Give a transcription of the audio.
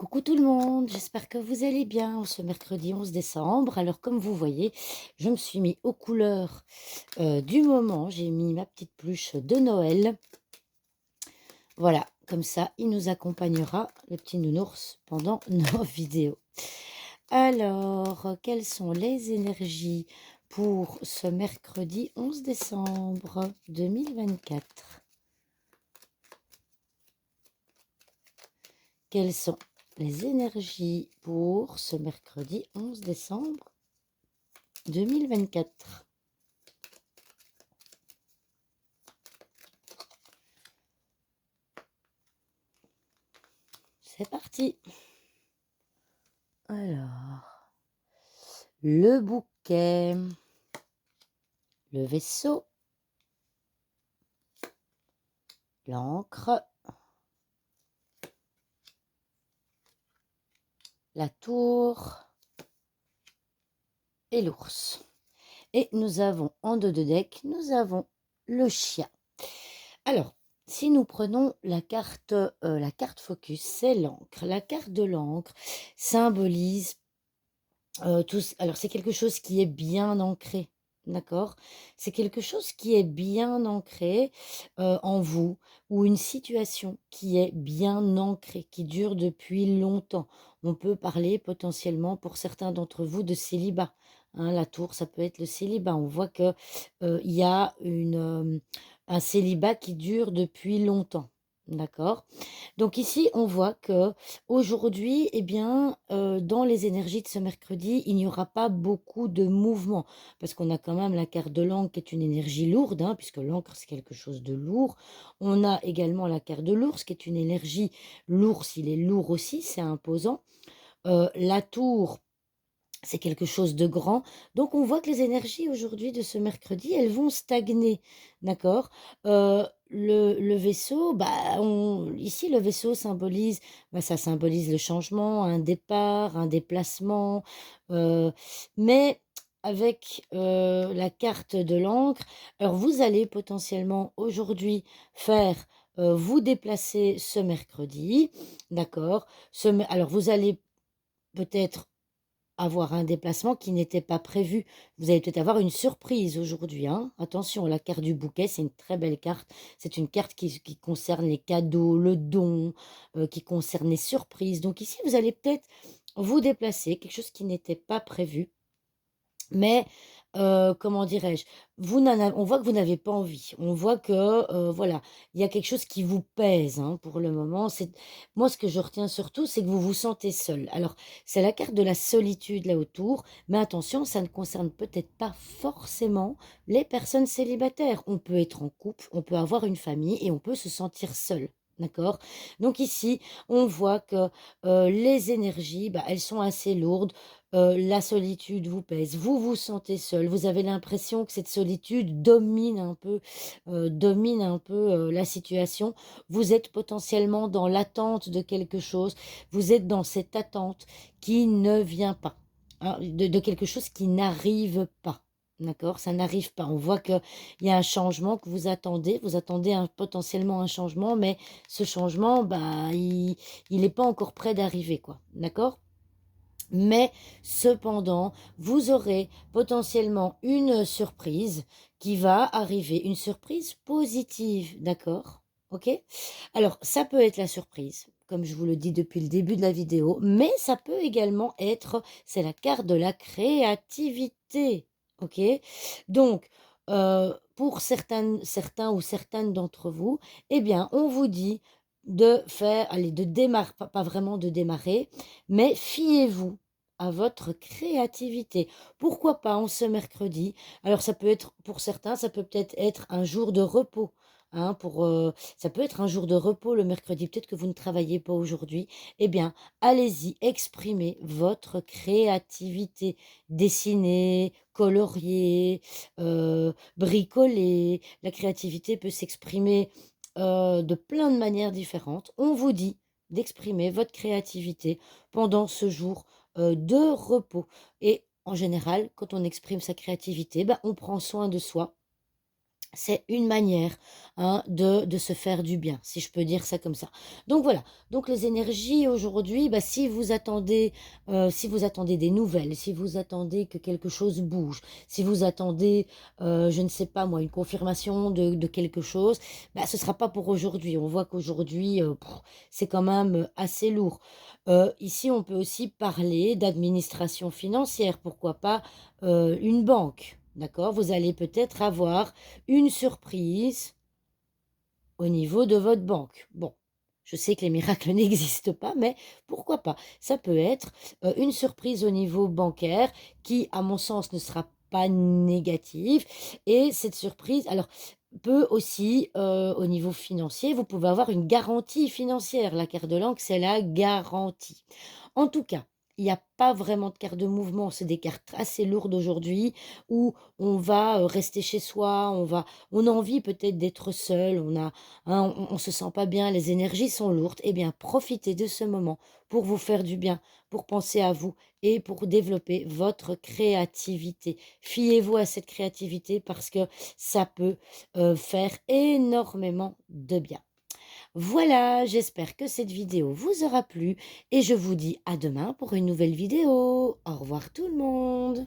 Coucou tout le monde, j'espère que vous allez bien ce mercredi 11 décembre. Alors comme vous voyez, je me suis mis aux couleurs du moment. J'ai mis ma petite peluche de Noël. Voilà, comme ça, il nous accompagnera, le petit nounours, pendant nos vidéos. Alors, quelles sont les énergies pour ce mercredi 11 décembre 2024? Quelles sont les énergies pour ce mercredi 11 décembre 2024? C'est parti. Alors, le bouquet, le vaisseau, l'encre, la tour et l'ours. Et nous avons en dos de deck, nous avons le chien. Alors, si nous prenons la carte focus, c'est l'encre. La carte de l'encre symbolise alors c'est quelque chose qui est bien ancré, d'accord? C'est quelque chose qui est bien ancré, en vous ou une situation qui est bien ancrée, qui dure depuis longtemps. On peut parler potentiellement pour certains d'entre vous de célibat, hein. La tour, ça peut être le célibat. On voit que, il y a un célibat qui dure depuis longtemps, d'accord? Donc ici, on voit que aujourd'hui, eh bien, dans les énergies de ce mercredi, il n'y aura pas beaucoup de mouvement parce qu'on a quand même la carte de l'encre qui est une énergie lourde, hein, puisque l'encre, c'est quelque chose de lourd. On a également la carte de l'ours qui est une énergie l'ours, il est lourd aussi, c'est imposant. La tour, c'est quelque chose de grand. Donc on voit que les énergies aujourd'hui de ce mercredi, elles vont stagner, d'accord? Le vaisseau, bah, ici le vaisseau symbolise, bah, ça symbolise le changement, un départ, un déplacement, heu, mais avec, la carte de l'encre, alors vous allez potentiellement aujourd'hui faire, vous déplacer ce mercredi, d'accord? Alors vous allez peut-être avoir un déplacement qui n'était pas prévu. Vous allez peut-être avoir une surprise aujourd'hui, hein. Attention, la carte du bouquet, c'est une très belle carte. C'est une carte qui concerne les cadeaux, le don, qui concerne les surprises. Donc ici, vous allez peut-être vous déplacer, quelque chose qui n'était pas prévu. Mais, comment dirais-je? On voit que vous n'avez pas envie. On voit que, voilà, il y a quelque chose qui vous pèse, hein, pour le moment. Moi, ce que je retiens surtout, c'est que vous vous sentez seul. Alors, c'est la carte de la solitude là autour, mais attention, ça ne concerne peut-être pas forcément les personnes célibataires. On peut être en couple, on peut avoir une famille et on peut se sentir seul. D'accord? Donc ici, on voit que, les énergies, bah, elles sont assez lourdes. La solitude vous pèse, vous vous sentez seul, vous avez l'impression que cette solitude domine un peu, la situation. Vous êtes potentiellement dans l'attente de quelque chose, vous êtes dans cette attente qui ne vient pas, hein, de quelque chose qui n'arrive pas, d'accord? Ça n'arrive pas. On voit qu'il y a un changement que vous attendez potentiellement un changement, mais ce changement, bah, il n'est pas encore prêt d'arriver, quoi, d'accord? Mais cependant, vous aurez potentiellement une surprise qui va arriver, une surprise positive, d'accord? OK? Alors, ça peut être la surprise, comme je vous le dis depuis le début de la vidéo, mais ça peut également être, c'est la carte de la créativité, OK? Donc, pour certains ou certaines d'entre vous, eh bien, on vous dit de faire, allez, de démarrer, pas vraiment de démarrer, mais fiez-vous à votre créativité. Pourquoi pas en ce mercredi? Alors ça peut être pour certains, ça peut peut-être être un jour de repos, hein, ça peut être un jour de repos le mercredi, peut-être que vous ne travaillez pas aujourd'hui. Eh bien, allez-y, exprimez votre créativité. Dessinez, colorier, bricoler. La créativité peut s'exprimer, de plein de manières différentes. On vous dit d'exprimer votre créativité pendant ce jour de repos. Et en général, quand on exprime sa créativité, bah, on prend soin de soi C'est une manière, hein, de se faire du bien, si je peux dire ça comme ça. Donc voilà, donc les énergies aujourd'hui, bah, si vous attendez des nouvelles, si vous attendez que quelque chose bouge, si vous attendez, je ne sais pas moi, une confirmation de quelque chose, bah, ce sera pas pour aujourd'hui. On voit qu'aujourd'hui, c'est quand même, assez lourd. Ici, on peut aussi parler d'administration financière, pourquoi pas, une banque, d'accord? Vous allez peut-être avoir une surprise au niveau de votre banque. Bon, je sais que les miracles n'existent pas, mais pourquoi pas? Ça peut être, une surprise au niveau bancaire qui, à mon sens, ne sera pas négative et cette surprise alors, peut aussi, au niveau financier, vous pouvez avoir une garantie financière. La carte de l'encre, c'est la garantie. En tout cas, il y a pas vraiment de carte de mouvement, c'est des cartes assez lourdes aujourd'hui où on va, rester chez soi, on a envie peut-être d'être seul, on se sent pas bien, les énergies sont lourdes. Eh bien, profitez de ce moment pour vous faire du bien, pour penser à vous et pour développer votre créativité. Fiez-vous à cette créativité parce que ça peut, faire énormément de bien. Voilà, j'espère que cette vidéo vous aura plu et je vous dis à demain pour une nouvelle vidéo. Au revoir tout le monde.